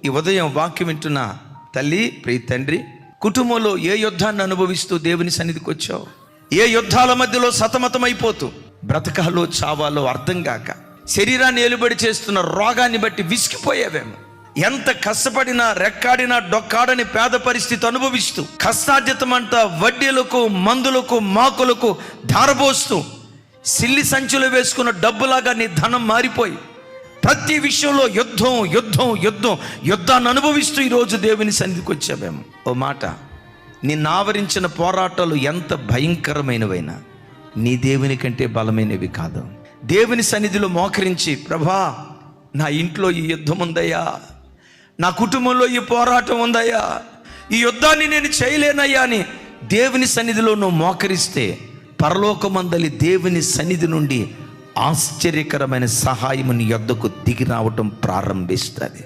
ఈ ఉదయం వాక్యం వింటున్న తల్లి, ప్రియ తండ్రి, కుటుంబంలో ఏ యుద్ధాన్ని అనుభవిస్తూ దేవుని సన్నిధికి వచ్చావు? ఏ యుద్ధాల మధ్యలో సతమతమైపోతూ బ్రతకాలో చావాలో అర్థం కాక శరీరాన్ని ఏలుబడి చేస్తున్న రోగాన్ని బట్టి విసిగిపోయావేమో. ఎంత కష్టపడినా రెక్కాడినా డొక్కాడని పేద పరిస్థితి అనుభవిస్తూ కష్టార్జితమంతా వడ్డీలకు, మందులకు, మాకులకు ధారపోస్తూ సిల్లి సంచులు వేసుకున్న డబ్బులాగా నీ ధనం మారిపోయి ప్రతి విషయంలో యుద్ధం యుద్ధం యుద్ధం యుద్ధాన్ని అనుభవిస్తూ ఈరోజు దేవుని సన్నిధికి వచ్చావేమో. ఓ మాట, నిన్ను ఆవరించిన పోరాటాలు ఎంత భయంకరమైనవైనా నీ దేవుని కంటే బలమైనవి కాదు. దేవుని సన్నిధిలో మోకరించి, ప్రభా నా ఇంట్లో ఈ యుద్ధం ఉందయ్యా, నా కుటుంబంలో ఈ పోరాటం ఉందయ్యా, ఈ యుద్ధాన్ని నేను చేయలేనయ్యా అని దేవుని సన్నిధిలో నువ్వు మోకరిస్తే పరలోకమందలి దేవుని సన్నిధి నుండి ఆశ్చర్యకరమైన సహాయం నీ యొద్దకు దిగి రావటం ప్రారంభిస్తుంది.